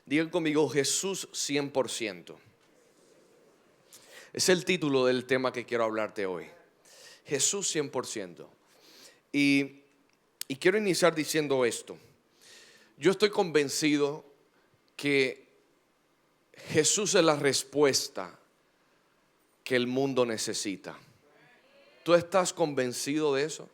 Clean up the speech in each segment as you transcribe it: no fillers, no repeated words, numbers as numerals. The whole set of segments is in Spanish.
Digan conmigo, Jesús 100%. Es el título del tema que quiero hablarte hoy. Jesús 100%. Y quiero iniciar diciendo esto. Yo estoy convencido que Jesús es la respuesta que el mundo necesita. ¿Tú estás convencido de eso?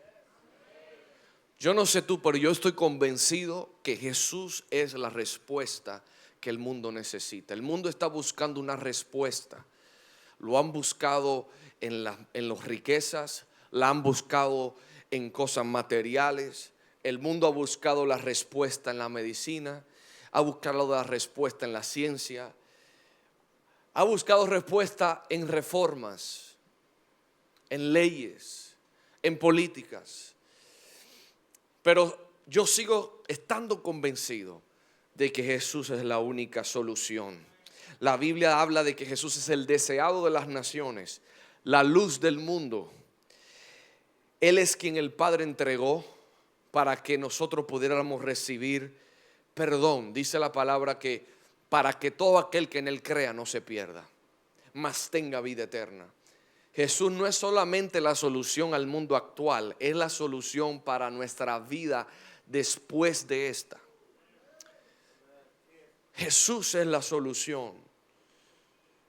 Yo no sé tú, pero yo estoy convencido que Jesús es la respuesta que el mundo necesita. El mundo está buscando una respuesta. Lo han buscado en las riquezas, la han buscado en cosas materiales. El mundo ha buscado la respuesta en la medicina, ha buscado la respuesta en la ciencia, ha buscado respuesta en reformas, en leyes, en políticas. Pero yo sigo estando convencido de que Jesús es la única solución. La Biblia habla de que Jesús es el deseado de las naciones, la luz del mundo. Él es quien el Padre entregó para que nosotros pudiéramos recibir perdón. Dice la palabra que para que todo aquel que en Él crea no se pierda, mas tenga vida eterna. Jesús no es solamente la solución al mundo actual, es la solución para nuestra vida después de esta. Jesús es la solución.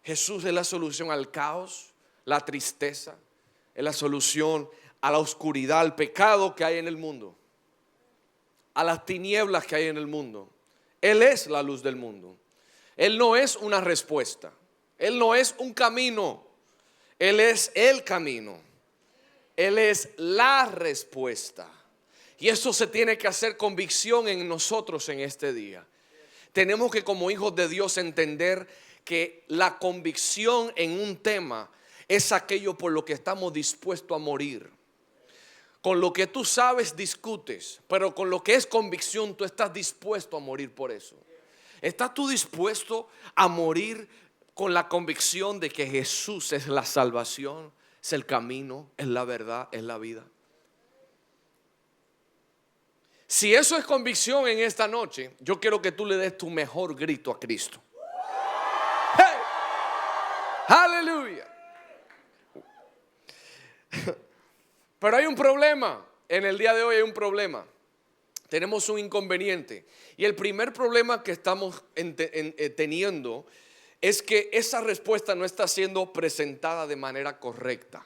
Jesús es la solución al caos, la tristeza, es la solución a la oscuridad, al pecado que hay en el mundo, a las tinieblas que hay en el mundo. Él es la luz del mundo. Él no es una respuesta. Él no es un camino. Él es el camino. Él es la respuesta. Y eso se tiene que hacer convicción en nosotros en este día. Tenemos que, como hijos de Dios, entender que la convicción en un tema es aquello por lo que estamos dispuestos a morir. Con lo que tú sabes discutes, pero con lo que es convicción tú estás dispuesto a morir por eso. ¿Estás tú dispuesto a morir con la convicción de que Jesús es la salvación, es el camino, es la verdad, es la vida? Si eso es convicción en esta noche, yo quiero que tú le des tu mejor grito a Cristo. ¡Hey! ¡Aleluya! Pero hay un problema. En el día de hoy hay un problema. Tenemos un inconveniente. Y el primer problema que estamos teniendo es que esa respuesta no está siendo presentada de manera correcta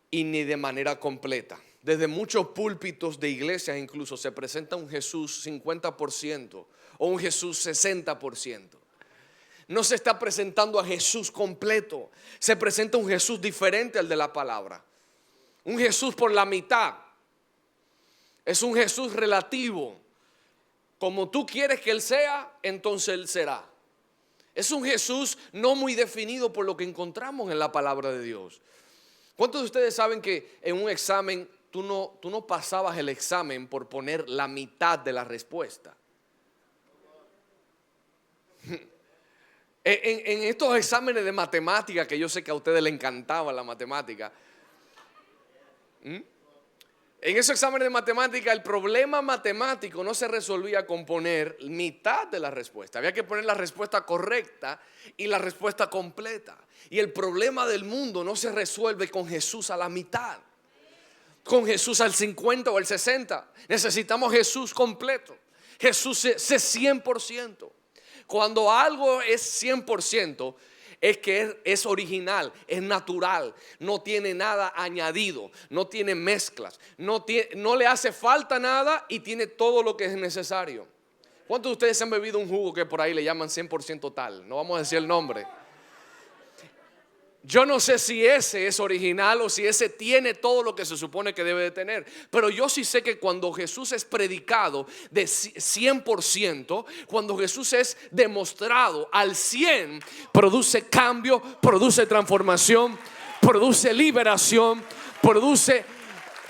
y ni de manera completa. Desde muchos púlpitos de iglesias incluso se presenta un Jesús 50% o un Jesús 60%. No se está presentando a Jesús completo. Se presenta un Jesús diferente al de la palabra. Un Jesús por la mitad. Es un Jesús relativo. Como tú quieres que Él sea, entonces Él será. Es un Jesús no muy definido por lo que encontramos en la palabra de Dios. ¿Cuántos de ustedes saben que en un examen tú no pasabas el examen por poner la mitad de la respuesta? En estos exámenes de matemática, que yo sé que a ustedes les encantaba la matemática, en esos exámenes de matemática el problema matemático no se resolvía con poner mitad de la respuesta. Había que poner la respuesta correcta y la respuesta completa. Y el problema del mundo no se resuelve con Jesús a la mitad, con Jesús al 50 o al 60. Necesitamos Jesús completo. Jesús es 100%. Cuando algo es 100%, es que es original, es natural, no tiene nada añadido, no tiene mezclas, no le hace falta nada y tiene todo lo que es necesario. ¿Cuántos de ustedes han bebido un jugo que por ahí le llaman 100% tal? No vamos a decir el nombre. Yo no sé si ese es original o si ese tiene todo lo que se supone que debe de tener. Pero yo sí sé que cuando Jesús es predicado de 100%, cuando Jesús es demostrado al 100%, produce cambio, produce transformación, produce liberación, produce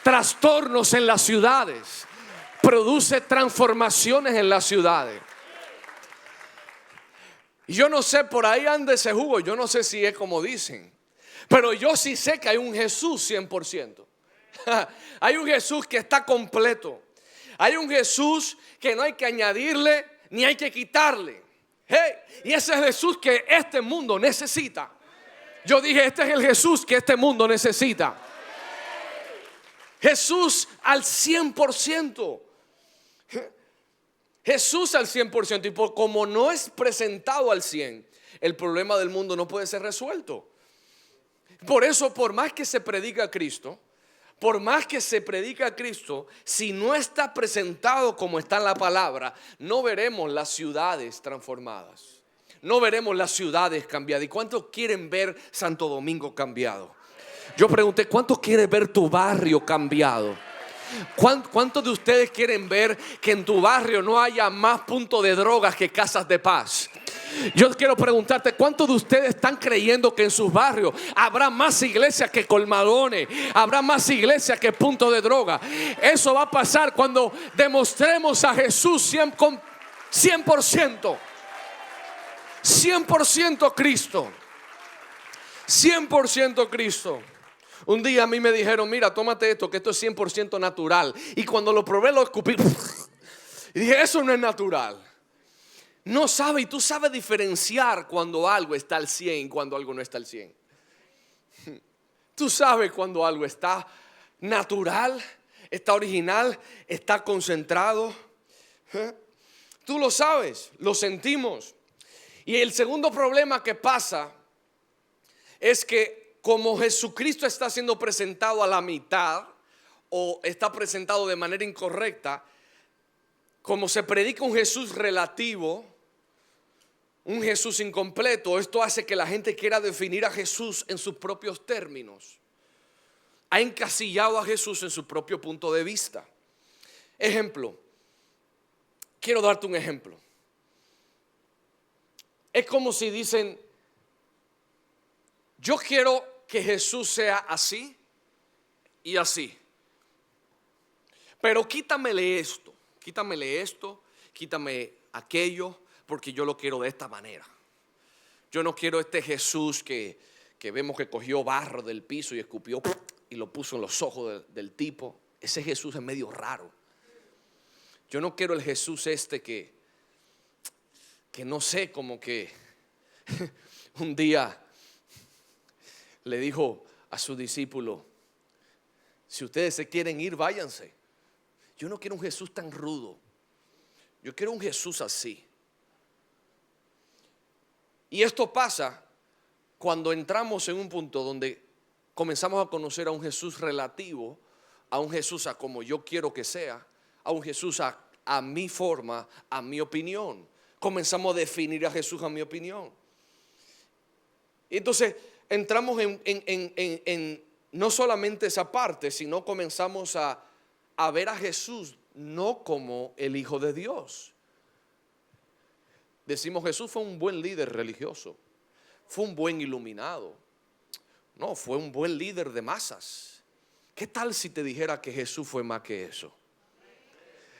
trastornos en las ciudades, produce transformaciones en las ciudades. Yo no sé, por ahí anda ese jugo, yo no sé si es como dicen, pero yo sí sé que hay un Jesús 100%. Hay un Jesús que está completo. Hay un Jesús que no hay que añadirle ni hay que quitarle. Hey, y ese es el Jesús que este mundo necesita. Yo dije, este es el Jesús que este mundo necesita. Jesús al 100%. Jesús al 100%. Y como no es presentado al 100%, el problema del mundo no puede ser resuelto. Por eso, por más que se predica a Cristo, si no está presentado como está en la palabra, no veremos las ciudades transformadas, no veremos las ciudades cambiadas. ¿Y cuántos quieren ver Santo Domingo cambiado? Yo pregunté, ¿cuántos quieren ver tu barrio cambiado? ¿Cuántos de ustedes quieren ver que en tu barrio no haya más puntos de drogas que casas de paz? Yo quiero preguntarte, ¿cuántos de ustedes están creyendo que en sus barrios habrá más iglesias que colmadones, habrá más iglesias que puntos de droga? Eso va a pasar cuando demostremos a Jesús 100%. 100% Cristo. 100% Cristo. Un día a mí me dijeron, mira, tómate esto, que esto es 100% natural. Y cuando lo probé, lo escupí. Y dije, eso no es natural. No sabe, y tú sabes diferenciar cuando algo está al 100 y cuando algo no está al 100. Tú sabes cuando algo está natural, está original, está concentrado. Tú lo sabes, lo sentimos. Y el segundo problema que pasa es que como Jesucristo está siendo presentado a la mitad o está presentado de manera incorrecta, como se predica un Jesús relativo, un Jesús incompleto, esto hace que la gente quiera definir a Jesús en sus propios términos. Ha encasillado a Jesús en su propio punto de vista. Ejemplo, quiero darte un ejemplo. Es como si dicen, yo quiero que Jesús sea así y así, pero quítamele esto, quítame aquello, porque yo lo quiero de esta manera. Yo no quiero este Jesús que vemos que cogió barro del piso y escupió y lo puso en los ojos del tipo. Ese Jesús es medio raro. Yo no quiero el Jesús que no sé, como que un día le dijo a su discípulo, si ustedes se quieren ir, váyanse. Yo no quiero un Jesús tan rudo. Yo quiero un Jesús así. Y esto pasa cuando entramos en un punto donde comenzamos a conocer a un Jesús relativo, a un Jesús a como yo quiero que sea, a un Jesús a mi forma, a mi opinión. Comenzamos a definir a Jesús a mi opinión. Entonces entramos en no solamente esa parte, sino comenzamos a ver a Jesús no como el Hijo de Dios. Decimos, Jesús fue un buen líder religioso, fue un buen iluminado, no, fue un buen líder de masas. ¿Qué tal si te dijera que Jesús fue más que eso?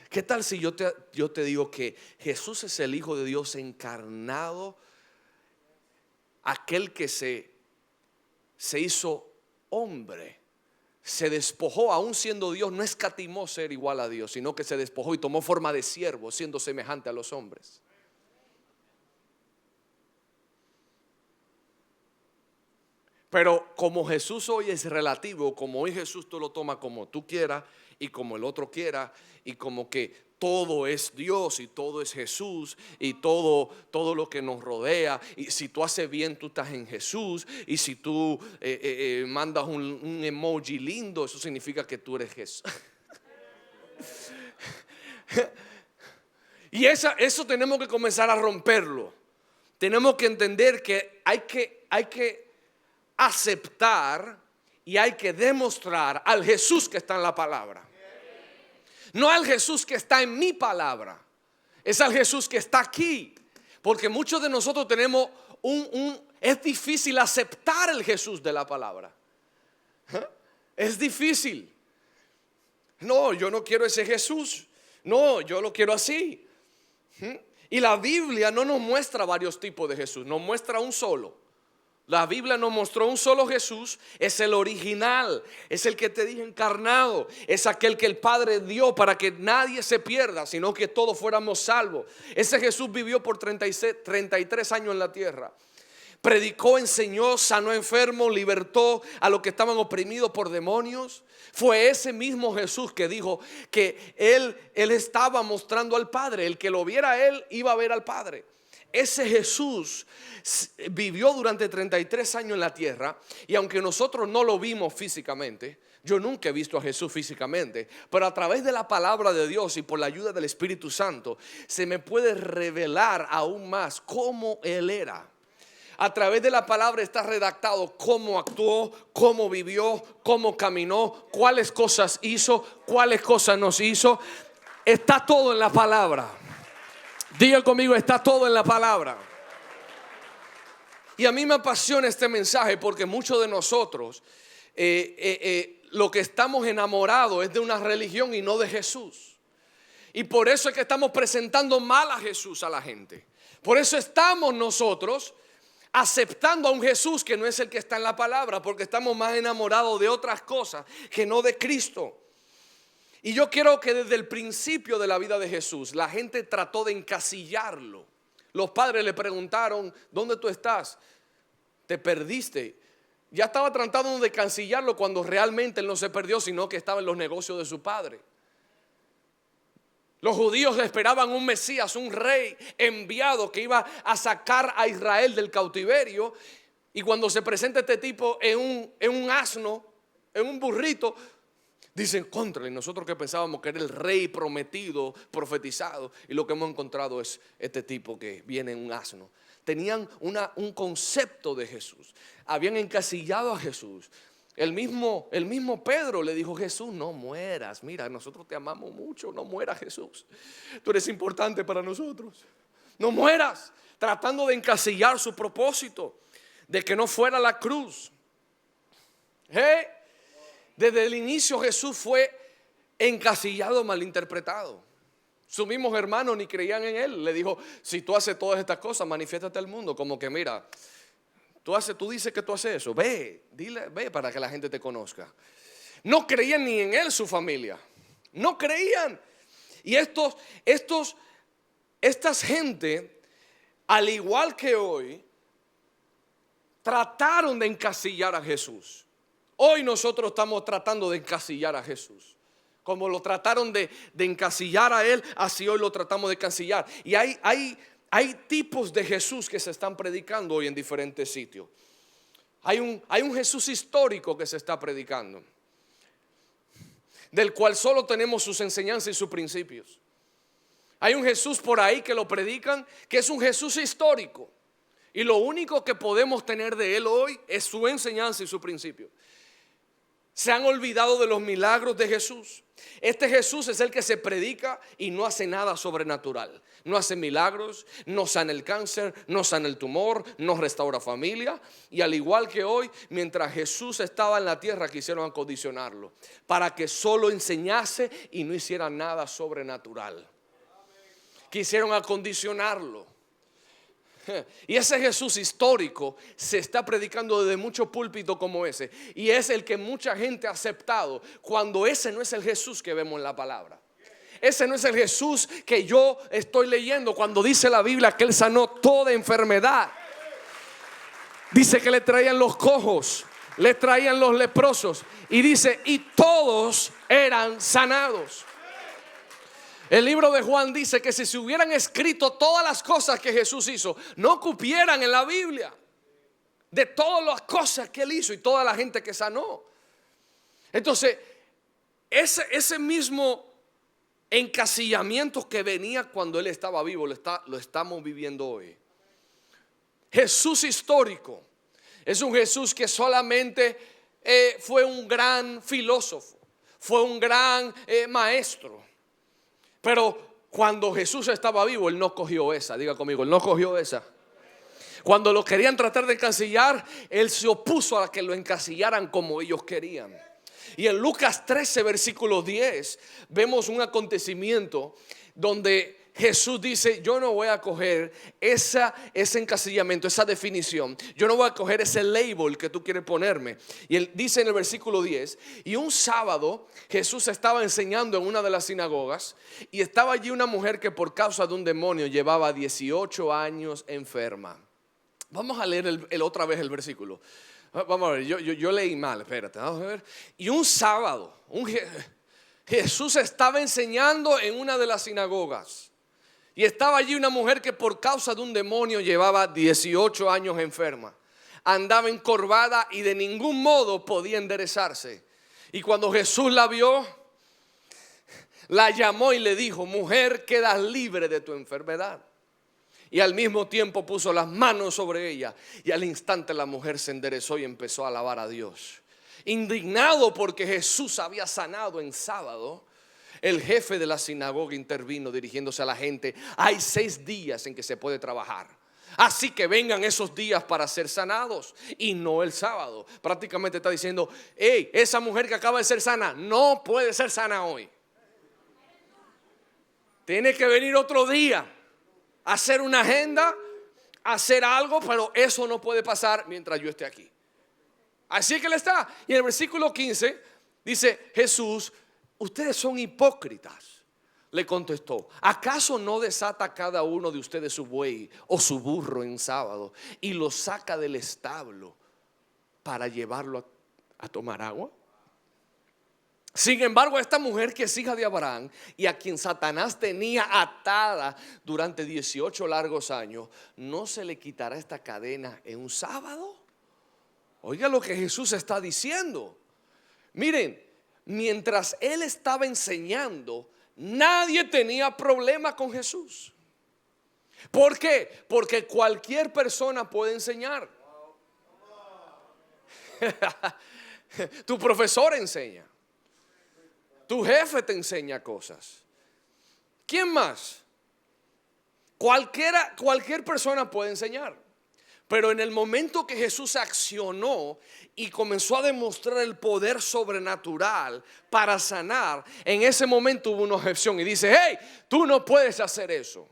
¿Qué tal si yo te digo que Jesús es el Hijo de Dios encarnado, aquel que se hizo hombre, se despojó, aún siendo Dios, no escatimó ser igual a Dios, sino que se despojó y tomó forma de siervo, siendo semejante a los hombres? Pero como Jesús hoy es relativo, como hoy Jesús tú lo tomas como tú quieras y como el otro quiera, y como que todo es Dios y todo es Jesús y todo lo que nos rodea, y si tú haces bien tú estás en Jesús, y si tú mandas un emoji lindo, eso significa que tú eres Jesús. Y eso tenemos que comenzar a romperlo. Tenemos que entender que hay que aceptar y hay que demostrar al Jesús que está en la palabra. No al Jesús que está en mi palabra, es al Jesús que está aquí. Porque muchos de nosotros tenemos es difícil aceptar el Jesús de la palabra. Es difícil. No, yo no quiero ese Jesús. No, yo lo quiero así. Y la Biblia no nos muestra varios tipos de Jesús, nos muestra un solo. La Biblia nos mostró un solo Jesús, es el original, es el que te dije encarnado, es aquel que el Padre dio para que nadie se pierda, sino que todos fuéramos salvos. Ese Jesús vivió por 33 años en la tierra. Predicó, enseñó, sanó enfermos, libertó a los que estaban oprimidos por demonios. Fue ese mismo Jesús que dijo que él estaba mostrando al Padre. El que lo viera a él iba a ver al Padre. Ese Jesús vivió durante 33 años en la tierra, y aunque nosotros no lo vimos físicamente, yo nunca he visto a Jesús físicamente, pero a través de la palabra de Dios y por la ayuda del Espíritu Santo se me puede revelar aún más cómo Él era. A través de la palabra está redactado cómo actuó, cómo vivió, cómo caminó, cuáles cosas hizo, cuáles cosas nos hizo. Está todo en la palabra. Diga conmigo, está todo en la palabra. Y a mí me apasiona este mensaje porque muchos de nosotros lo que estamos enamorados es de una religión y no de Jesús. Y por eso es que estamos presentando mal a Jesús a la gente. Por eso estamos nosotros aceptando a un Jesús que no es el que está en la palabra, porque estamos más enamorados de otras cosas que no de Cristo. Y yo quiero que desde el principio de la vida de Jesús la gente trató de encasillarlo. Los padres le preguntaron: ¿dónde tú estás? Te perdiste. Ya estaba tratando de encasillarlo cuando realmente él no se perdió, sino que estaba en los negocios de su padre. Los judíos esperaban un Mesías, un rey enviado que iba a sacar a Israel del cautiverio. Y cuando se presenta este tipo en un asno, en un burrito, dicen: contra, y nosotros que pensábamos que era el rey prometido, profetizado, y lo que hemos encontrado es este tipo que viene en un asno. Tenían un concepto de Jesús, habían encasillado a Jesús. El mismo Pedro le dijo: Jesús, no mueras, mira, nosotros te amamos mucho, no mueras, Jesús, tú eres importante para nosotros, no mueras, tratando de encasillar su propósito, de que no fuera la cruz. Desde el inicio Jesús fue encasillado, malinterpretado. Sus mismos hermanos ni creían en él. Le dijo: si tú haces todas estas cosas, manifiéstate al mundo. Como que mira, tú dices que tú haces eso, ve para que la gente te conozca. No creían ni en él, su familia. No creían. Y estas gente, al igual que hoy, trataron de encasillar a Jesús. Hoy nosotros estamos tratando de encasillar a Jesús. Como lo trataron de encasillar a él, así hoy lo tratamos de encasillar. Y hay tipos de Jesús que se están predicando hoy en diferentes sitios. Hay un Jesús histórico que se está predicando, del cual solo tenemos sus enseñanzas y sus principios. Hay un Jesús por ahí que lo predican, que es un Jesús histórico, y lo único que podemos tener de él hoy es su enseñanza y su principio. Se han olvidado de los milagros de Jesús. Este Jesús es el que se predica y no hace nada sobrenatural. No hace milagros, no sana el cáncer, no sana el tumor, no restaura familia. Y al igual que hoy, mientras Jesús estaba en la tierra, quisieron acondicionarlo para que solo enseñase y no hiciera nada sobrenatural. Quisieron acondicionarlo. Y ese Jesús histórico se está predicando desde muchos púlpitos como ese, y es el que mucha gente ha aceptado, cuando ese no es el Jesús que vemos en la palabra. Ese no es el Jesús que yo estoy leyendo cuando dice la Biblia que él sanó toda enfermedad. Dice que le traían los cojos, le traían los leprosos, y dice: y todos eran sanados. El libro de Juan dice que si se hubieran escrito todas las cosas que Jesús hizo, no cupieran en la Biblia de todas las cosas que él hizo y toda la gente que sanó. Entonces, ese mismo encasillamiento que venía cuando él estaba vivo, lo estamos viviendo hoy. Jesús histórico es un Jesús que solamente fue un gran filósofo, fue un gran maestro. Pero cuando Jesús estaba vivo, él no cogió esa. Diga conmigo, él no cogió esa. Cuando lo querían tratar de encasillar, él se opuso a que lo encasillaran como ellos querían. Y en Lucas 13, versículo 10, vemos un acontecimiento donde Jesús dice, yo no voy a coger ese encasillamiento, esa definición. Yo no voy a coger ese label que tú quieres ponerme. Y él dice en el versículo 10, y un sábado Jesús estaba enseñando en una de las sinagogas, y estaba allí una mujer que por causa de un demonio llevaba 18 años enferma. Vamos a leer otra vez el versículo. Vamos a ver, yo leí mal, espérate, vamos a ver. Y un sábado, Jesús estaba enseñando en una de las sinagogas. Y estaba allí una mujer que por causa de un demonio llevaba 18 años enferma. Andaba encorvada y de ningún modo podía enderezarse. Y cuando Jesús la vio, la llamó y le dijo, mujer, quedas libre de tu enfermedad. Y al mismo tiempo puso las manos sobre ella. Y al instante la mujer se enderezó y empezó a alabar a Dios. Indignado porque Jesús había sanado en sábado, el jefe de la sinagoga intervino dirigiéndose a la gente. Hay 6 días en que se puede trabajar. Así que vengan esos días para ser sanados y no el sábado. Prácticamente está diciendo, hey, esa mujer que acaba de ser sana no puede ser sana hoy. Tiene que venir otro día, hacer una agenda, hacer algo, pero eso no puede pasar mientras yo esté aquí. Así que le está. Y en el versículo 15 dice Jesús, ustedes son hipócritas. Le contestó, ¿acaso no desata cada uno de ustedes su buey o su burro en sábado y lo saca del establo para llevarlo a tomar agua? Sin embargo, esta mujer que es hija de Abraham y a quien Satanás tenía atada durante 18 largos años, ¿no se le quitará esta cadena en un sábado? Oiga lo que Jesús está diciendo. Miren, mientras él estaba enseñando, nadie tenía problema con Jesús. ¿Por qué? Porque cualquier persona puede enseñar. Tu profesor enseña. Tu jefe te enseña cosas. ¿Quién más? Cualquier persona puede enseñar. Pero en el momento que Jesús accionó y comenzó a demostrar el poder sobrenatural para sanar, en ese momento hubo una objeción y dice, hey, tú no puedes hacer eso.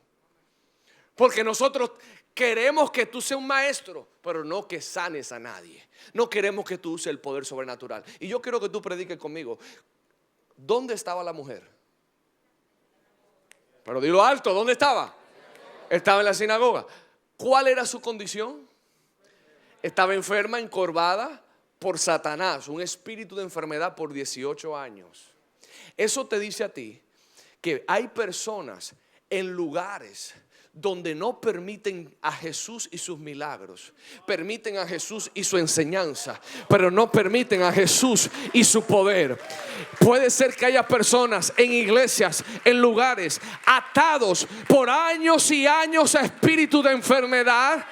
Porque nosotros queremos que tú seas un maestro, pero no que sanes a nadie. No queremos que tú uses el poder sobrenatural. Y yo quiero que tú prediques conmigo. ¿Dónde estaba la mujer? Pero dilo alto, ¿dónde estaba? Estaba en la sinagoga. ¿Cuál era su condición? Estaba enferma, encorvada por Satanás, un espíritu de enfermedad por 18 años. Eso te dice a ti que hay personas en lugares donde no permiten a Jesús y sus milagros, permiten a Jesús y su enseñanza, pero no permiten a Jesús y su poder. Puede ser que haya personas en iglesias, en lugares atados por años y años a espíritu de enfermedad,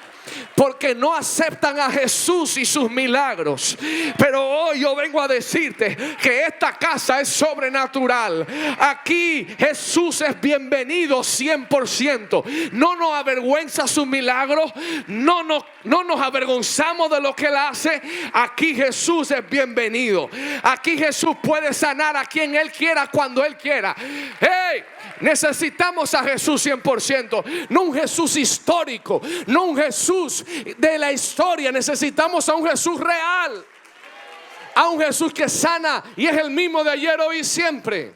porque no aceptan a Jesús y sus milagros. Pero hoy yo vengo a decirte que esta casa es sobrenatural. Aquí Jesús es bienvenido 100%. No nos avergüenza sus milagros. No nos avergonzamos de lo que Él hace. Aquí Jesús es bienvenido. Aquí Jesús puede sanar a quien Él quiera, cuando Él quiera. ¡Hey! Necesitamos a Jesús 100%. No un Jesús histórico, no un Jesús de la historia. Necesitamos a un Jesús real, a un Jesús que sana y es el mismo de ayer, hoy y siempre.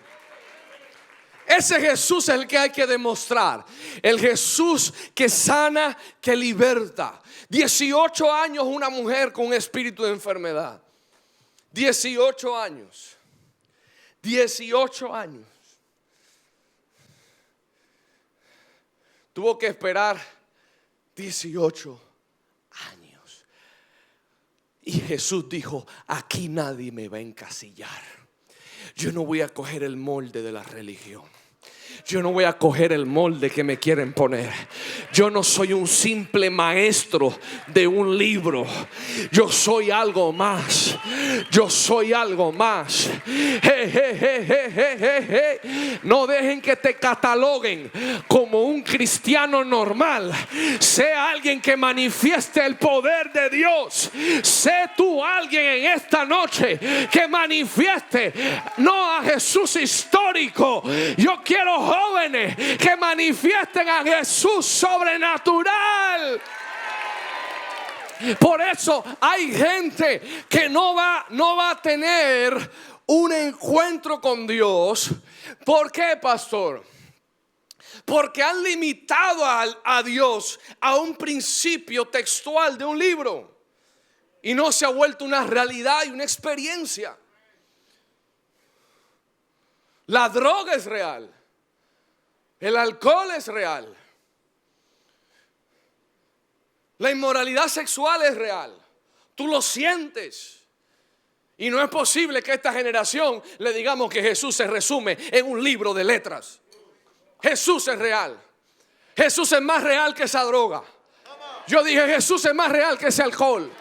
Ese Jesús es el que hay que demostrar. El Jesús que sana, que liberta. 18 años una mujer con un espíritu de enfermedad. 18 años. 18 años. Tuvo que esperar 18 años. Y Jesús dijo, aquí nadie me va a encasillar. Yo no voy a coger el molde de la religión. Yo no voy a coger el molde que me quieren poner. Yo no soy un simple maestro de un libro. Yo soy algo más. Yo soy algo más. No dejen que te cataloguen como un cristiano normal. Sé alguien que manifieste el poder de Dios. Sé tú alguien en esta noche que manifieste no a Jesús histórico. Yo quiero jóvenes que manifiesten a Jesús sobrenatural. Por eso hay gente que no va a tener un encuentro con Dios. ¿Por qué, pastor? Porque han limitado a Dios a un principio textual de un libro y no se ha vuelto una realidad y una experiencia. La droga es real, el alcohol es real, la inmoralidad sexual es real. Tú lo sientes. Y no es posible que a esta generación le digamos que Jesús se resume en un libro de letras. Jesús es real. Jesús es más real que esa droga. Yo dije, Jesús es más real que ese alcohol.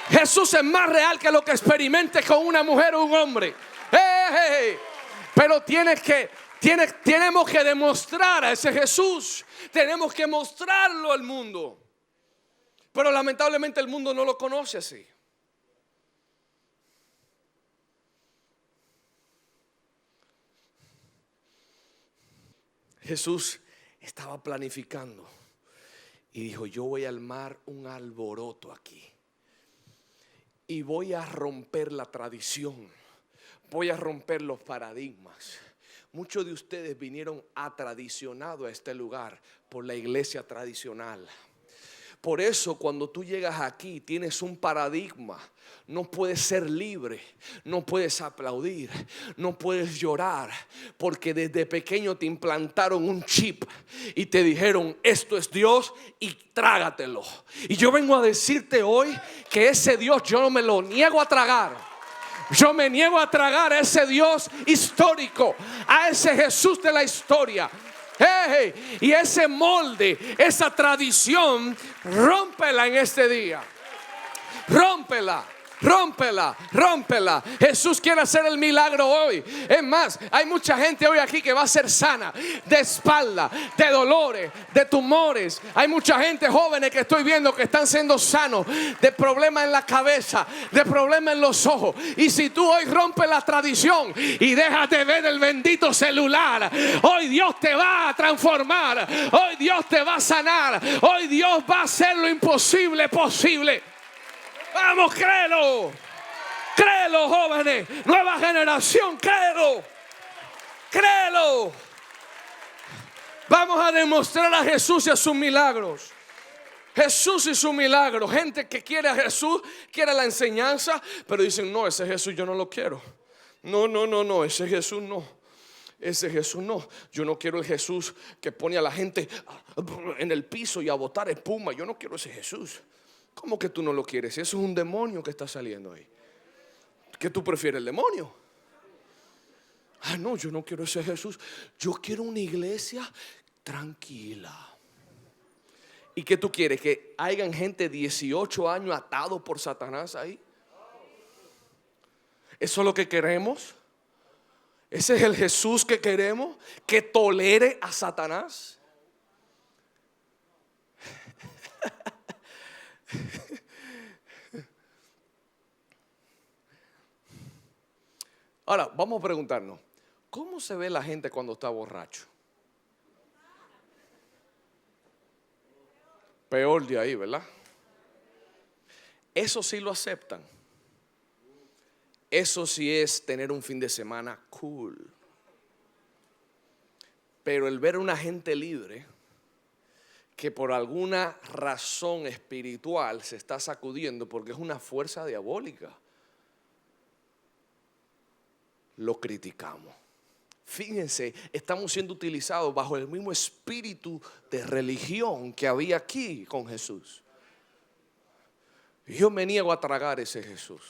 Jesús es más real que lo que experimente con una mujer o un hombre. Pero tenemos que demostrar a ese Jesús. Tenemos que mostrarlo al mundo. Pero lamentablemente el mundo no lo conoce así. Jesús estaba planificando y dijo, yo voy a armar un alboroto aquí y voy a romper la tradición, voy a romper los paradigmas. Muchos de ustedes vinieron atradicionados a este lugar por la iglesia tradicional. Por eso cuando tú llegas aquí tienes un paradigma. No puedes ser libre, no puedes aplaudir, no puedes llorar, porque desde pequeño te implantaron un chip y te dijeron, esto es Dios y trágatelo. Y yo vengo a decirte hoy que ese Dios yo no me lo niego a tragar. Yo me niego a tragar a ese Dios histórico, a ese Jesús de la historia. Y ese molde, esa tradición, rómpela en este día. Rómpela. Rómpela, rómpela. Jesús quiere hacer el milagro hoy. Es más, hay mucha gente hoy aquí que va a ser sana de espalda, de dolores, de tumores. Hay mucha gente jóvenes que estoy viendo que están siendo sanos de problemas en la cabeza, de problemas en los ojos. Y si tú hoy rompes la tradición y dejas de ver el bendito celular, hoy Dios te va a transformar. Hoy Dios te va a sanar. Hoy Dios va a hacer lo imposible posible. Vamos, créelo. Créelo, jóvenes. Nueva generación, créelo. Créelo. Vamos a demostrar a Jesús y a sus milagros. Jesús y su milagro. Gente que quiere a Jesús, quiere la enseñanza, pero dicen, no, ese Jesús yo no lo quiero. No, ese Jesús no. Ese Jesús no. Yo no quiero el Jesús que pone a la gente en el piso y a botar espuma. Yo no quiero ese Jesús. ¿Cómo que tú no lo quieres? Eso es un demonio que está saliendo ahí. ¿Qué tú prefieres, el demonio? Ah, no, yo no quiero ese Jesús. Yo quiero una iglesia tranquila. ¿Y qué tú quieres? ¿Que hayan gente 18 años atados por Satanás ahí? ¿Eso es lo que queremos? ¿Ese es el Jesús que queremos? ¿Que tolere a Satanás? Ahora, vamos a preguntarnos, ¿cómo se ve la gente cuando está borracho? Peor de ahí, ¿verdad? Eso sí lo aceptan. Eso sí es tener un fin de semana cool. Pero el ver a una gente libre que por alguna razón espiritual se está sacudiendo porque es una fuerza diabólica, lo criticamos. Fíjense, estamos siendo utilizados bajo el mismo espíritu de religión que había aquí con Jesús. Yo me niego a tragar ese Jesús.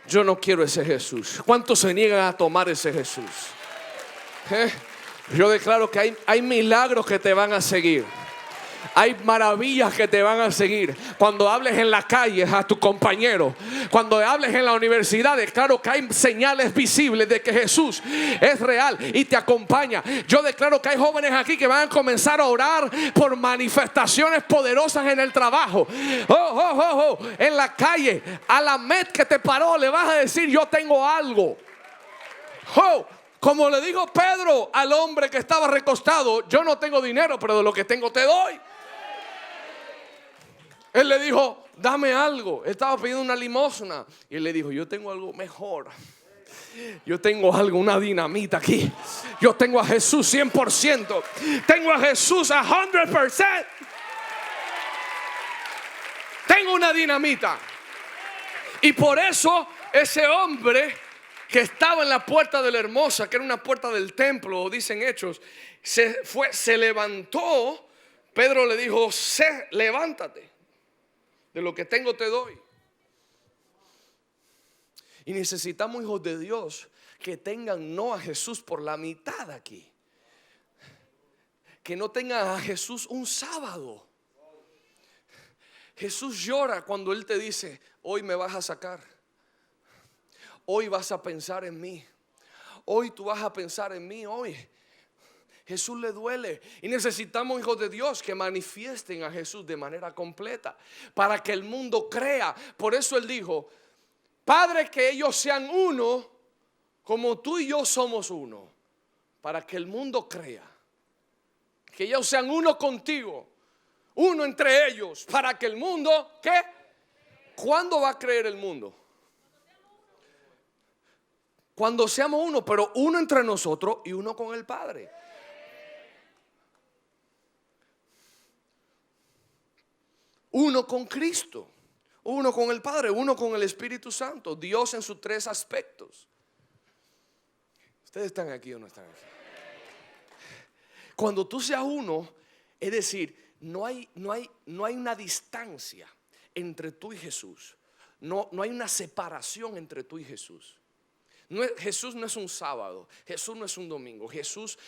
Yo no quiero ese Jesús. ¿Cuántos se niegan a tomar ese Jesús? Yo declaro que hay milagros que te van a seguir. Hay maravillas que te van a seguir. Cuando hables en la calle a tu compañero, cuando hables en la universidad, declaro que hay señales visibles de que Jesús es real y te acompaña. Yo declaro que hay jóvenes aquí que van a comenzar a orar por manifestaciones poderosas en el trabajo. En la calle, a la MED que te paró, le vas a decir: yo tengo algo. Como le dijo Pedro al hombre que estaba recostado: yo no tengo dinero, pero de lo que tengo te doy. Él le dijo: dame algo. Él estaba pidiendo una limosna. Y él le dijo: yo tengo algo mejor. Yo tengo algo, una dinamita aquí. Yo tengo a Jesús 100%. Tengo a Jesús 100%. Tengo una dinamita. Y por eso ese hombre que estaba en la puerta de la Hermosa, que era una puerta del templo, dicen Hechos, se levantó. Pedro le dijo: levántate, de lo que tengo te doy. Y necesitamos, hijos de Dios, que tengan no a Jesús por la mitad aquí. Que no tengan a Jesús un sábado. Jesús llora cuando Él te dice: hoy me vas a sacar. Hoy vas a pensar en mí. Hoy tú vas a pensar en mí hoy. Jesús le duele. Y necesitamos, hijos de Dios, que manifiesten a Jesús de manera completa, para que el mundo crea. Por eso Él dijo: Padre, que ellos sean uno, como tú y yo somos uno, para que el mundo crea. Que ellos sean uno contigo, uno entre ellos, para que el mundo, ¿qué? ¿Cuándo va a creer el mundo? Cuando seamos uno, pero uno entre nosotros y uno con el Padre. Uno con Cristo, uno con el Padre, uno con el Espíritu Santo. Dios en sus tres aspectos. ¿Ustedes están aquí o no están aquí? Cuando tú seas uno, es decir, no hay una distancia entre tú y Jesús. No hay una separación entre tú y Jesús. Jesús no es un sábado, Jesús no es un domingo. Jesús,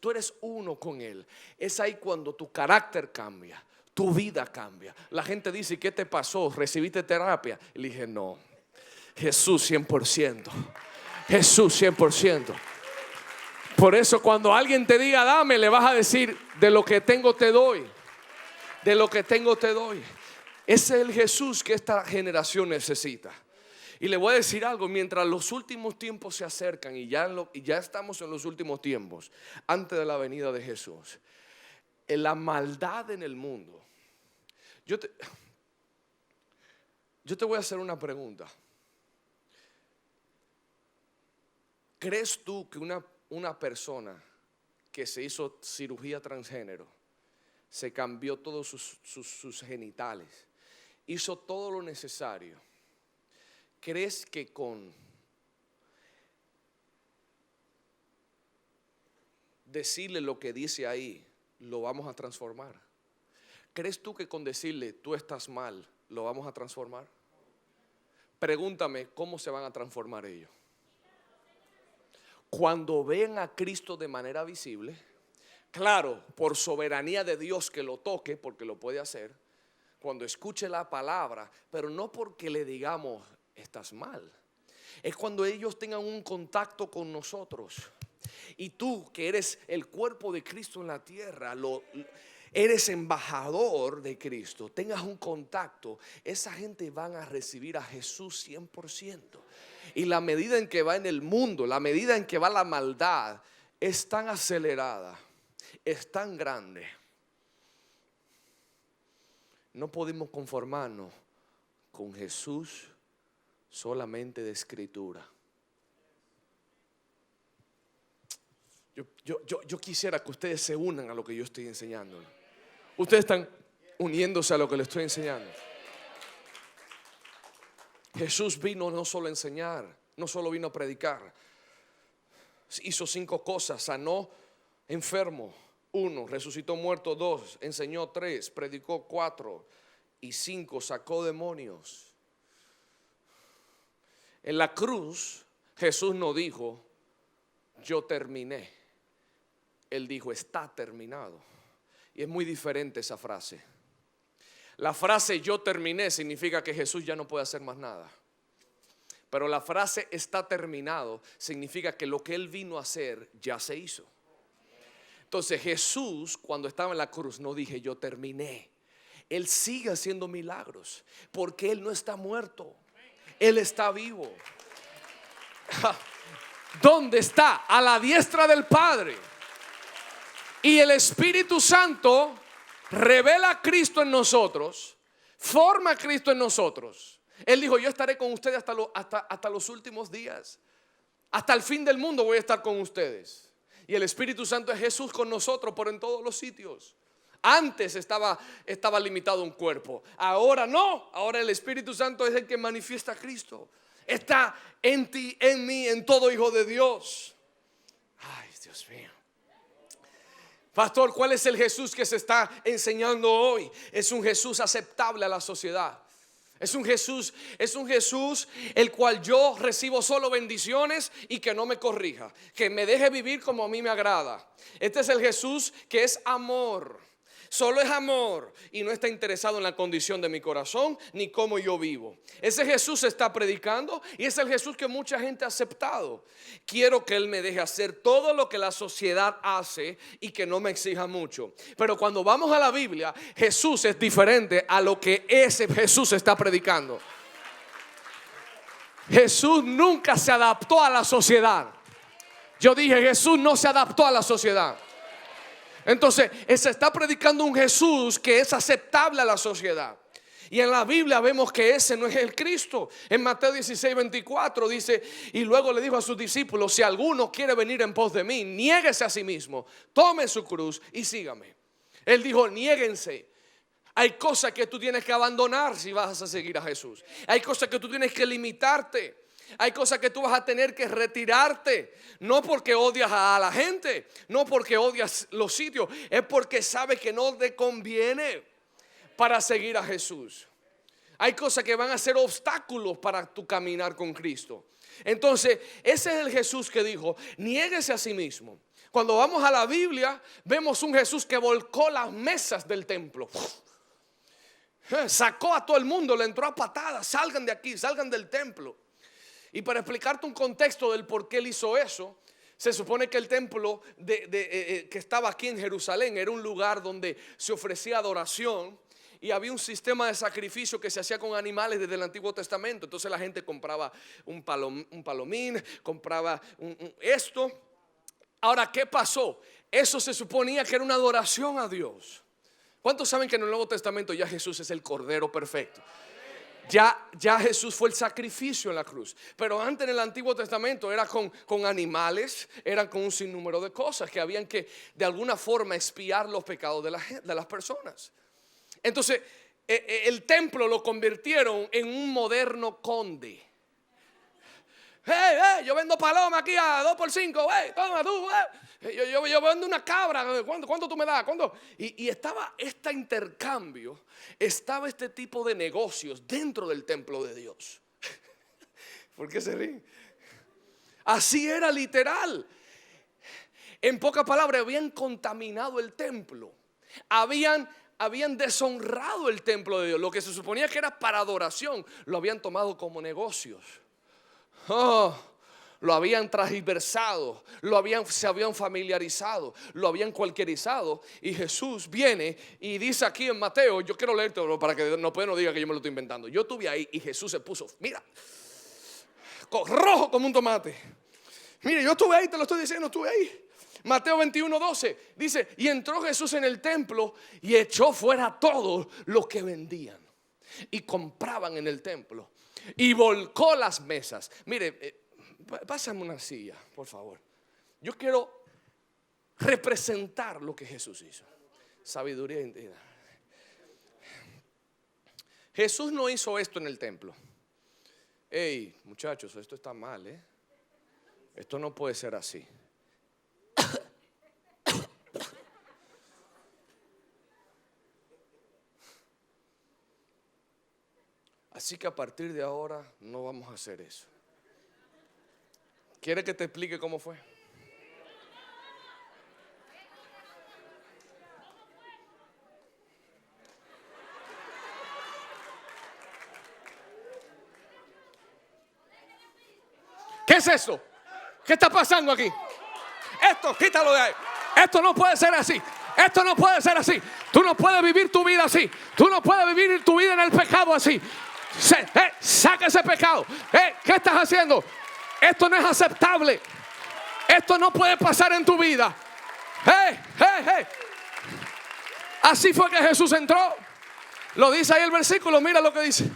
tú eres uno con Él. Es ahí cuando tu carácter cambia, tu vida cambia. La gente dice: ¿y qué te pasó? ¿Recibiste terapia? Y le dije: no, Jesús 100%. Jesús 100%. Por eso cuando alguien te diga dame, le vas a decir: de lo que tengo te doy. De lo que tengo te doy. Ese es el Jesús que esta generación necesita. Y le voy a decir algo: mientras los últimos tiempos se acercan, y ya estamos en los últimos tiempos, antes de la venida de Jesús, en la maldad en el mundo. Yo te voy a hacer una pregunta. ¿Crees tú que una persona que se hizo cirugía transgénero, se cambió todos sus genitales, hizo todo lo necesario, crees que con decirle lo que dice ahí lo vamos a transformar? ¿Crees tú que con decirle tú estás mal lo vamos a transformar? Pregúntame, ¿cómo se van a transformar ellos? Cuando ven a Cristo de manera visible, claro, por soberanía de Dios que lo toque, porque lo puede hacer. Cuando escuche la palabra, pero no porque le digamos estás mal. Es cuando ellos tengan un contacto con nosotros. Y tú, que eres el cuerpo de Cristo en la tierra, eres embajador de Cristo, tengas un contacto, esa gente van a recibir a Jesús 100%. Y la medida en que va en el mundo, la medida en que va la maldad, es tan acelerada, es tan grande. No podemos conformarnos con Jesús solamente de escritura. Yo quisiera que ustedes se unan a lo que yo estoy enseñando. Ustedes están uniéndose a lo que les estoy enseñando. Jesús vino no solo a enseñar, no solo vino a predicar. Hizo 5 cosas: sanó enfermo 1, resucitó muerto 2, enseñó 3, predicó 4 y 5, sacó demonios. En la cruz Jesús no dijo yo terminé. Él dijo está terminado. Y es muy diferente esa frase. La frase yo terminé significa que Jesús ya no puede hacer más nada. Pero la frase está terminado significa que lo que Él vino a hacer ya se hizo. Entonces Jesús, cuando estaba en la cruz, no dije yo terminé. Él sigue haciendo milagros porque Él no está muerto, Él está vivo. ¿Dónde está? A la diestra del Padre. Y el Espíritu Santo revela a Cristo en nosotros, forma a Cristo en nosotros. Él dijo: yo estaré con ustedes hasta los últimos días. Hasta el fin del mundo voy a estar con ustedes. Y el Espíritu Santo es Jesús con nosotros por en todos los sitios. Antes estaba limitado a un cuerpo. Ahora no. Ahora el Espíritu Santo es el que manifiesta a Cristo. Está en ti, en mí, en todo hijo de Dios. Ay, Dios mío. Pastor, ¿cuál es el Jesús que se está enseñando hoy? Es un Jesús aceptable a la sociedad. Es un Jesús el cual yo recibo solo bendiciones y que no me corrija, que me deje vivir como a mí me agrada. Este es el Jesús que es amor. Solo es amor y no está interesado en la condición de mi corazón ni cómo yo vivo. Ese Jesús se está predicando y es el Jesús que mucha gente ha aceptado. Quiero que Él me deje hacer todo lo que la sociedad hace y que no me exija mucho. Pero cuando vamos a la Biblia, Jesús es diferente a lo que ese Jesús está predicando. Jesús nunca se adaptó a la sociedad. Yo dije, Jesús no se adaptó a la sociedad. Entonces, se está predicando un Jesús que es aceptable a la sociedad. Y en la Biblia vemos que ese no es el Cristo. En Mateo 16:24 dice: y luego le dijo a sus discípulos: si alguno quiere venir en pos de mí, niéguese a sí mismo, tome su cruz y sígame. Él dijo: niéguense. Hay cosas que tú tienes que abandonar si vas a seguir a Jesús. Hay cosas que tú tienes que limitarte. Hay cosas que tú vas a tener que retirarte. No porque odias a la gente, no porque odias los sitios, es porque sabes que no te conviene para seguir a Jesús. Hay cosas que van a ser obstáculos para tu caminar con Cristo. Entonces, ese es el Jesús que dijo: niéguese a sí mismo. Cuando vamos a la Biblia, vemos un Jesús que volcó las mesas del templo. Sacó a todo el mundo, le entró a patadas: salgan de aquí, salgan del templo. Y para explicarte un contexto del por qué Él hizo eso, se supone que el templo que estaba aquí en Jerusalén era un lugar donde se ofrecía adoración y había un sistema de sacrificio que se hacía con animales desde el Antiguo Testamento. Entonces la gente compraba un palomín, compraba esto. Ahora, ¿qué pasó? Eso se suponía que era una adoración a Dios. ¿Cuántos saben que en el Nuevo Testamento ya Jesús es el Cordero perfecto? Ya Jesús fue el sacrificio en la cruz. Pero antes en el Antiguo Testamento era con animales, eran con un sinnúmero de cosas que habían que de alguna forma expiar los pecados de las personas. Entonces el templo lo convirtieron en un moderno conde. Yo vendo paloma aquí a 2 por 5. Toma tú. Yo vendo una cabra. ¿Cuánto tú me das? ¿Cuánto? Y estaba este intercambio. Estaba este tipo de negocios dentro del templo de Dios. ¿Por qué se ríen? Así era literal. En pocas palabras, habían contaminado el templo. Habían deshonrado el templo de Dios. Lo que se suponía que era para adoración, lo habían tomado como negocios. Lo habían transversado, se habían familiarizado, lo habían cualquierizado. Y Jesús viene y dice aquí en Mateo, yo quiero leerte para que no diga que yo me lo estoy inventando. Yo estuve ahí y Jesús se puso, mira, rojo como un tomate. Mire, yo estuve ahí, te lo estoy diciendo, estuve ahí. Mateo 21:12 dice: y entró Jesús en el templo y echó fuera a todos los que vendían y compraban en el templo. Y volcó las mesas. Mire, pásame una silla, por favor. Yo quiero representar lo que Jesús hizo. Sabiduría indígena. Jesús no hizo esto en el templo. Hey, muchachos, esto está mal, ¿eh? Esto no puede ser así. Así que a partir de ahora no vamos a hacer eso. ¿Quiere que te explique cómo fue? ¿Qué es eso? ¿Qué está pasando aquí? Esto, quítalo de ahí. Esto no puede ser así. Esto no puede ser así. Tú no puedes vivir tu vida así. Tú no puedes vivir tu vida en el pecado así. Saca ese pecado. ¿Qué estás haciendo? Esto no es aceptable. Esto no puede pasar en tu vida. Hey, hey, hey. Así fue que Jesús entró. Lo dice ahí el versículo, mira lo que dice.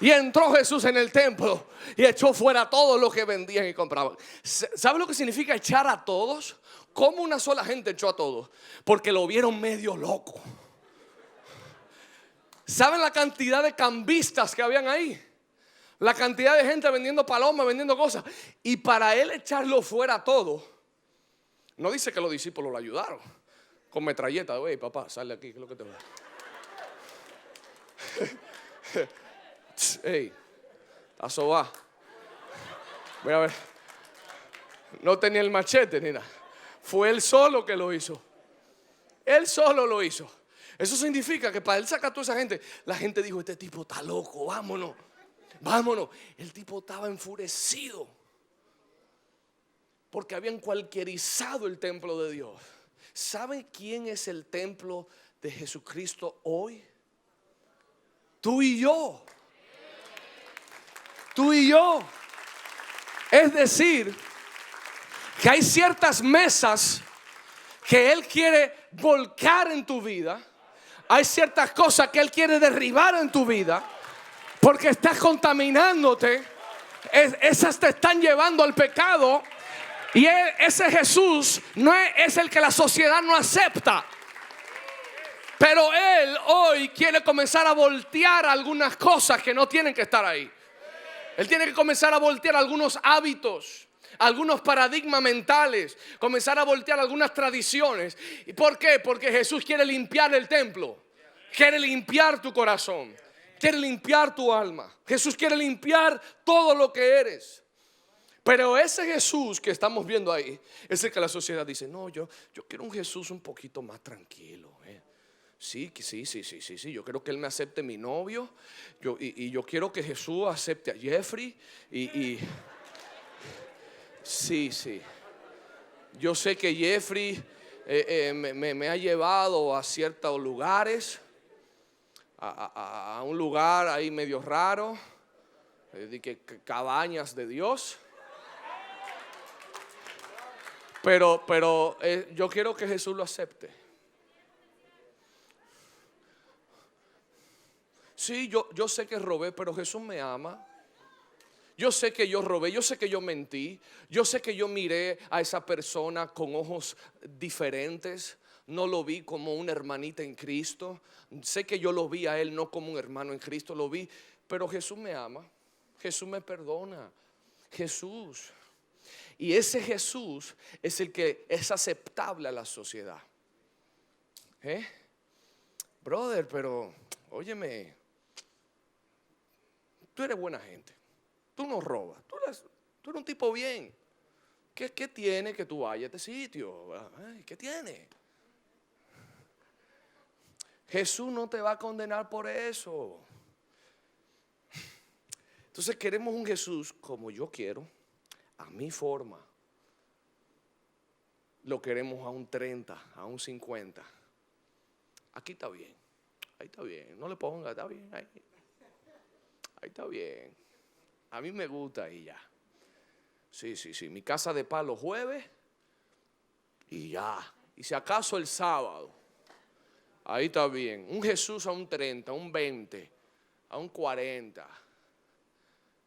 Y entró Jesús en el templo y echó fuera a todos los que vendían y compraban. ¿Sabe lo que significa echar a todos? ¿Cómo una sola gente echó a todos? Porque lo vieron medio loco. ¿Saben la cantidad de cambistas que habían ahí? La cantidad de gente vendiendo palomas, vendiendo cosas. Y para él echarlo fuera todo, no dice que los discípulos lo ayudaron con metralleta. Oye, papá, sale aquí, ¿qué es lo que te va? Ey, a sobar. Voy a ver. No tenía el machete ni nada. Fue él solo que lo hizo. Él solo lo hizo. Eso significa que para él sacar a toda esa gente, la gente dijo: este tipo está loco, vámonos, vámonos. El tipo estaba enfurecido porque habían cualquierizado el templo de Dios. ¿Saben quién es el templo de Jesucristo hoy? Tú y yo. Tú y yo. Es decir, que hay ciertas mesas que Él quiere volcar en tu vida. Hay ciertas cosas que Él quiere derribar en tu vida, porque estás contaminándote. Esas te están llevando al pecado. Y ese Jesús no es el que la sociedad no acepta. Pero Él hoy quiere comenzar a voltear algunas cosas que no tienen que estar ahí. Él tiene que comenzar a voltear algunos hábitos, algunos paradigmas mentales, comenzar a voltear algunas tradiciones. ¿Y por qué? Porque Jesús quiere limpiar el templo, quiere limpiar tu corazón, quiere limpiar tu alma. Jesús quiere limpiar todo lo que eres. Pero ese Jesús que estamos viendo ahí es el que la sociedad dice: no, yo quiero un Jesús un poquito más tranquilo. Sí, yo quiero que Él me acepte mi novio. Y yo quiero que Jesús acepte a Jeffrey. Sí. Yo sé que Jeffrey me ha llevado a ciertos lugares, a un lugar ahí medio raro, de cabañas de Dios. Pero yo quiero que Jesús lo acepte. Sí, yo sé que robé, pero Jesús me ama. Yo sé que yo robé, yo sé que yo mentí, yo sé que yo miré a esa persona con ojos diferentes. No lo vi como una hermanita en Cristo. Sé que yo lo vi a él no como un hermano en Cristo, lo vi. Pero Jesús me ama, Jesús me perdona. Jesús. Y ese Jesús es el que es aceptable a la sociedad. Brother, pero óyeme, tú eres buena gente, tú no robas, tú eres un tipo bien. ¿Qué tiene que tú vayas a este sitio? Ay, ¿qué tiene? Jesús no te va a condenar por eso. Entonces queremos un Jesús como yo quiero, a mi forma. Lo queremos a un 30, a un 50. Aquí está bien, ahí está bien, no le ponga, está bien, ahí está bien. A mí me gusta y ya. Sí, mi casa de palo jueves y ya. Y si acaso el sábado, ahí está bien. Un Jesús a un 30, a un 20, a un 40.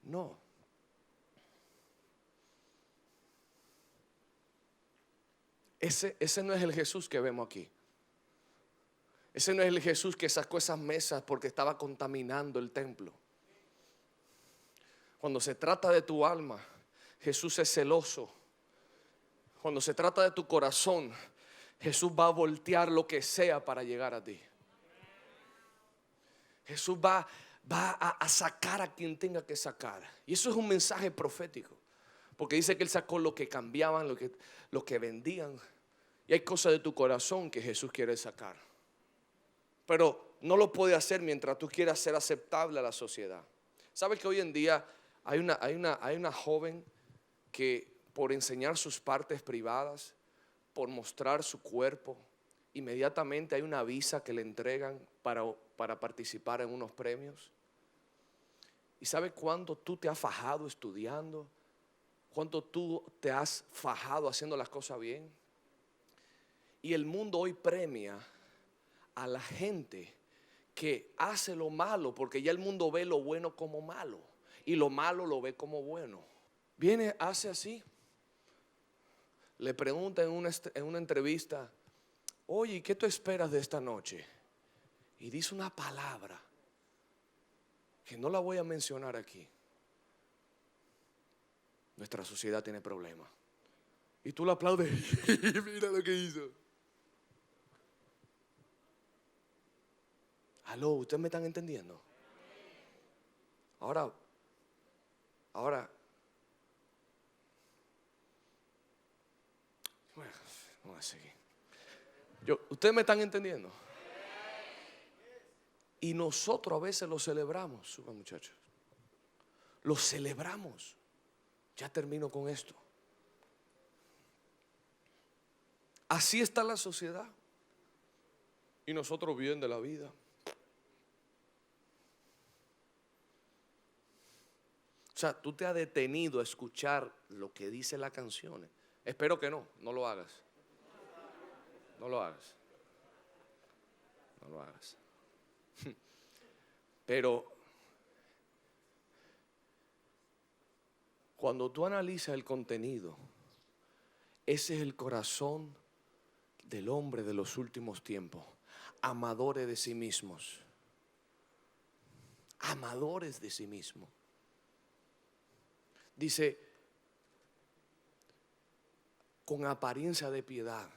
No. Ese no es el Jesús que vemos aquí. Ese no es el Jesús que sacó esas mesas porque estaba contaminando el templo. Cuando se trata de tu alma, Jesús es celoso. Cuando se trata de tu corazón, Jesús va a voltear lo que sea para llegar a ti. Jesús va a sacar a quien tenga que sacar. Y eso es un mensaje profético, porque dice que Él sacó lo que cambiaban, lo que vendían. Y hay cosas de tu corazón que Jesús quiere sacar, pero no lo puede hacer mientras tú quieras ser aceptable a la sociedad. ¿Sabes que hoy en día hay una joven que por enseñar sus partes privadas, por mostrar su cuerpo, inmediatamente hay una visa que le entregan para participar en unos premios? ¿Y sabe cuánto tú te has fajado estudiando ¿Cuánto tú te has fajado haciendo las cosas bien? Y el mundo hoy premia a la gente que hace lo malo, porque ya el mundo ve lo bueno como malo y lo malo lo ve como bueno. Viene, hace así. Le pregunta en una entrevista: oye, ¿qué tú esperas de esta noche? Y dice una palabra que no la voy a mencionar aquí. Nuestra sociedad tiene problemas. Y tú la aplaudes. Mira lo que hizo. Aló, ¿ustedes me están entendiendo? Ahora, bueno, vamos a seguir. ¿Ustedes me están entendiendo? Y nosotros a veces lo celebramos, suban muchachos. Lo celebramos. Ya termino con esto. Así está la sociedad. Y nosotros bien de la vida. O sea, tú te has detenido a escuchar lo que dice las canciones. Espero que no lo hagas. No lo hagas. No lo hagas. Pero cuando tú analizas el contenido, ese es el corazón del hombre de los últimos tiempos. Amadores de sí mismos. Amadores de sí mismos. Dice, con apariencia de piedad.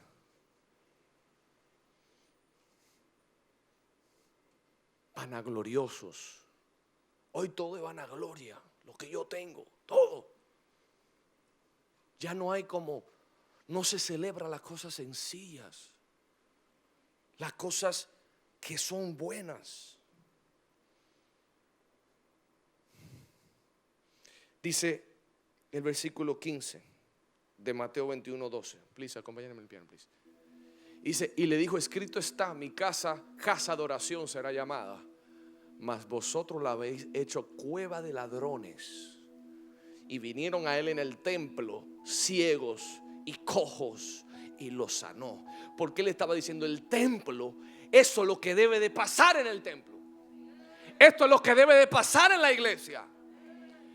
Vanagloriosos. Hoy todo es vanagloria. Lo que yo tengo, todo. Ya no hay no se celebra las cosas sencillas. Las cosas que son buenas. Dice el versículo 15 de Mateo 21:12. Please, acompáñenme en el piano, please. Dice, y le dijo: escrito está, mi casa, casa de oración será llamada, mas vosotros la habéis hecho cueva de ladrones. Y vinieron a él en el templo ciegos y cojos y los sanó. Porque él estaba diciendo: el templo, eso es lo que debe de pasar en el templo. Esto es lo que debe de pasar en la iglesia.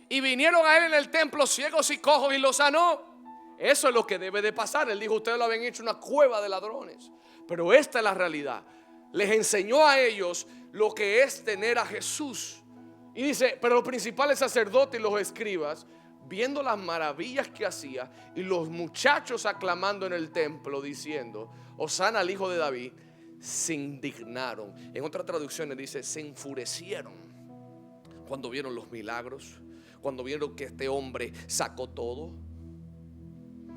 Y vinieron a él en el templo ciegos y cojos y los sanó. Eso es lo que debe de pasar. Él dijo: ustedes lo habían hecho una cueva de ladrones. Pero esta es la realidad. Les enseñó a ellos lo que es tener a Jesús. Y dice: pero los principales sacerdotes y los escribas, viendo las maravillas que hacía, y los muchachos aclamando en el templo, diciendo: Hosana al hijo de David, se indignaron. En otras traducciones dice: se enfurecieron cuando vieron los milagros, cuando vieron que este hombre sacó todo.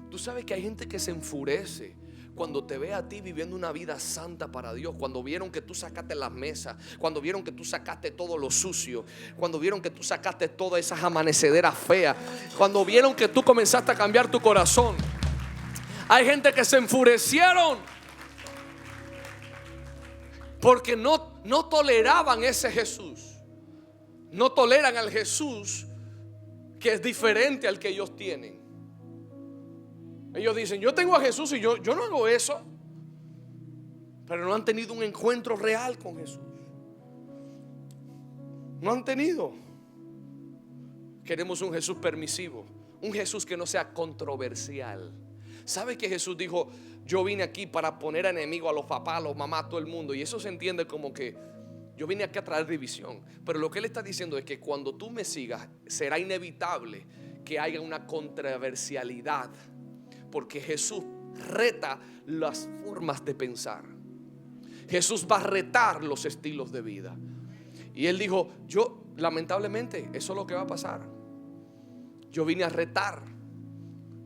Tú sabes que hay gente que se enfurece cuando te ve a ti viviendo una vida santa para Dios. Cuando vieron que tú sacaste las mesas, cuando vieron que tú sacaste todo lo sucio, cuando vieron que tú sacaste todas esas amanecederas feas, cuando vieron que tú comenzaste a cambiar tu corazón. Hay gente que se enfurecieron porque no toleraban ese Jesús. No toleran al Jesús que es diferente al que ellos tienen. Ellos dicen: yo tengo a Jesús y yo no hago eso. Pero no han tenido un encuentro real con Jesús. No han tenido. Queremos un Jesús permisivo, un Jesús que no sea controversial. ¿Sabe que Jesús dijo: yo vine aquí para poner a enemigo a los papás, a los mamás, a todo el mundo? Y eso se entiende como que yo vine aquí a traer división. Pero lo que él está diciendo es que cuando tú me sigas, será inevitable que haya una controversialidad, porque Jesús reta las formas de pensar. Jesús va a retar los estilos de vida. Y él dijo: yo, lamentablemente, eso es lo que va a pasar. Yo vine a retar.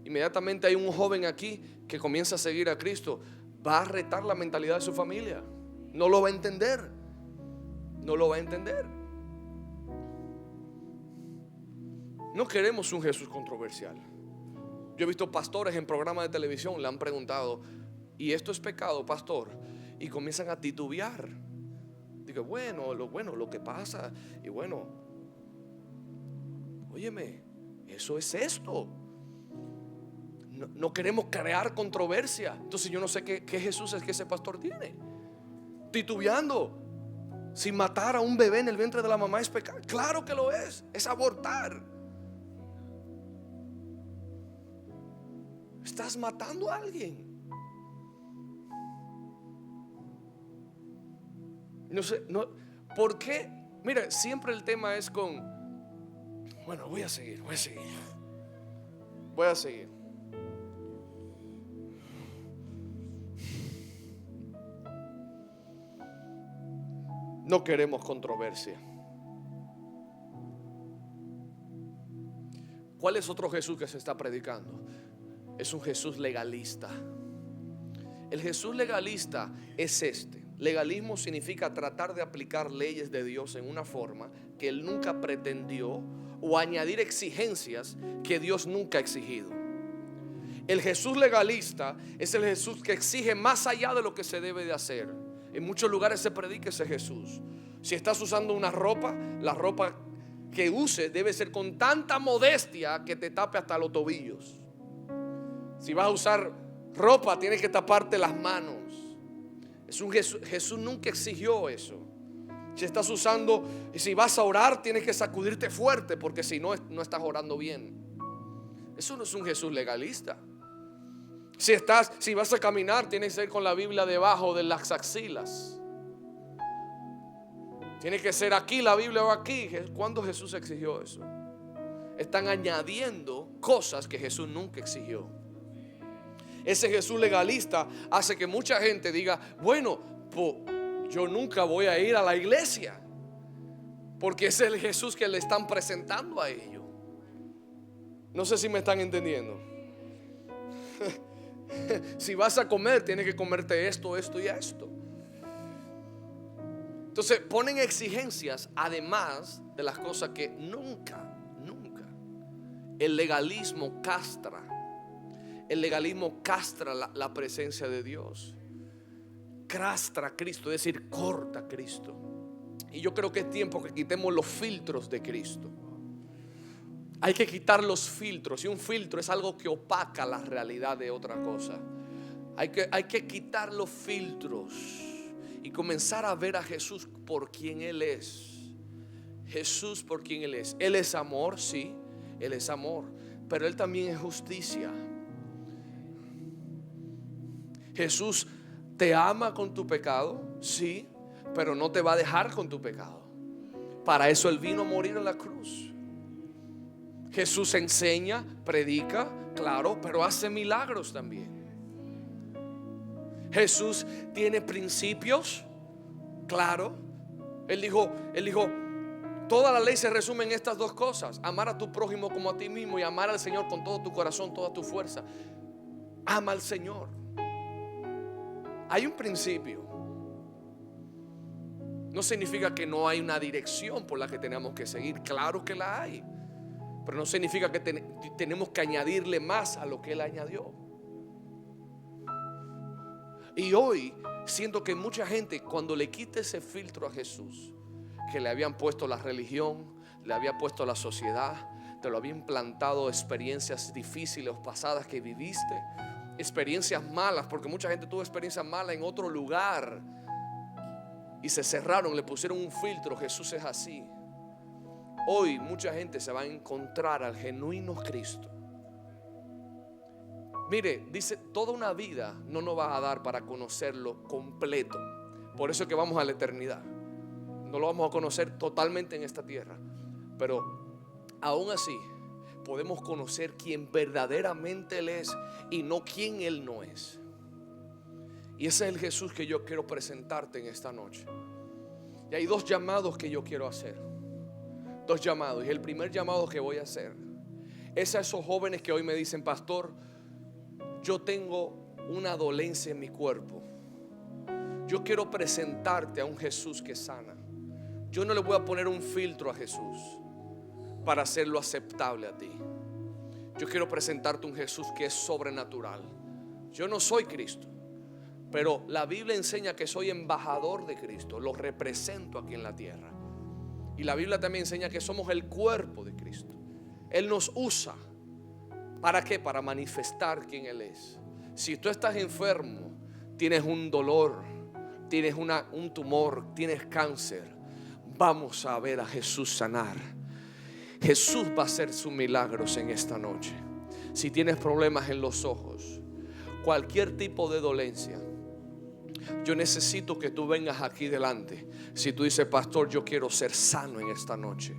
Inmediatamente hay un joven aquí que comienza a seguir a Cristo. Va a retar la mentalidad de su familia. No lo va a entender. No lo va a entender. No queremos un Jesús controversial. Yo he visto pastores en programas de televisión, le han preguntado: ¿y esto es pecado, pastor? Y comienzan a titubear. Digo: lo que pasa. Y bueno, óyeme, eso es esto. no queremos crear controversia. Entonces yo no sé qué Jesús es que ese pastor tiene. Titubeando. Si matar a un bebé en el vientre de la mamá es pecado. Claro que lo es abortar. Estás matando a alguien. No sé, ¿por qué? Mira, siempre el tema es bueno, voy a seguir. No queremos controversia. ¿Cuál es otro Jesús que se está predicando? Es un Jesús legalista. El Jesús legalista es este. Legalismo significa tratar de aplicar leyes de Dios en una forma que Él nunca pretendió, o añadir exigencias que Dios nunca ha exigido. El Jesús legalista es el Jesús que exige más allá de lo que se debe de hacer. En muchos lugares se predica ese Jesús. Si estás usando una ropa, la ropa que uses debe ser con tanta modestia que te tape hasta los tobillos. Si vas a usar ropa, tienes que taparte las manos. Jesús nunca exigió eso. Si vas a orar, tienes que sacudirte fuerte, porque si no, no estás orando bien. Eso no es un Jesús legalista. Si vas a caminar, tienes que ser con la Biblia debajo de las axilas. Tiene que ser aquí la Biblia o aquí. ¿Cuándo Jesús exigió eso? Están añadiendo cosas que Jesús nunca exigió. Ese Jesús legalista hace que mucha gente diga: bueno, pues yo nunca voy a ir a la iglesia, porque ese es el Jesús que le están presentando a ellos. No sé si me están entendiendo. Si vas a comer, tienes que comerte esto y esto. Entonces ponen exigencias además de las cosas que nunca el legalismo castra. El legalismo castra la presencia de Dios. Castra a Cristo, es decir, corta a Cristo. Y yo creo que es tiempo que quitemos los filtros de Cristo. Hay que quitar los filtros. Y un filtro es algo que opaca la realidad de otra cosa. Hay que quitar los filtros y comenzar a ver a Jesús por quien Él es. Jesús por quien Él es. Él es amor, sí, Él es amor, pero Él también es justicia. Jesús te ama con tu pecado, sí, pero no te va a dejar con tu pecado. Para eso Él vino a morir en la cruz. Jesús enseña, predica, claro, pero hace milagros también. Jesús tiene principios, claro. Él dijo, toda la ley se resume en estas dos cosas: amar a tu prójimo como a ti mismo, y amar al Señor con todo tu corazón, toda tu fuerza. Ama al Señor. Hay un principio. No significa que no hay una dirección por la que tenemos que seguir. Claro que la hay, pero no significa que tenemos que añadirle más a lo que Él añadió. Y hoy siento que mucha gente, cuando le quita ese filtro a Jesús que le habían puesto la religión, le había puesto la sociedad, te lo había implantado experiencias difíciles pasadas que viviste, experiencias malas, porque mucha gente tuvo experiencias malas en otro lugar y se cerraron, le pusieron un filtro: Jesús es así. Hoy mucha gente se va a encontrar al genuino Cristo. Mire, dice, toda una vida no nos va a dar para conocerlo completo. Por eso es que vamos a la eternidad. No lo vamos a conocer totalmente en esta tierra, pero aún así podemos conocer quién verdaderamente Él es y no quién Él no es. Y ese es el Jesús que yo quiero presentarte en esta noche. Y hay dos llamados que yo quiero hacer. Dos llamados. Y el primer llamado que voy a hacer es a esos jóvenes que hoy me dicen: pastor, yo tengo una dolencia en mi cuerpo. Yo quiero presentarte a un Jesús que sana. Yo no le voy a poner un filtro a Jesús para hacerlo aceptable a ti. Yo quiero presentarte un Jesús que es sobrenatural. Yo no soy Cristo, pero la Biblia enseña que soy embajador de Cristo. Lo represento aquí en la tierra. Y la Biblia también enseña que somos el cuerpo de Cristo. Él nos usa ¿Para qué? Para manifestar quién Él es. Si tú estás enfermo, tienes un dolor, tienes un tumor, tienes cáncer, vamos a ver a Jesús sanar. Jesús va a hacer sus milagros en esta noche. Si tienes problemas en los ojos, cualquier tipo de dolencia, yo necesito que tú vengas aquí delante. Si tú dices, pastor, yo quiero ser sano en esta noche,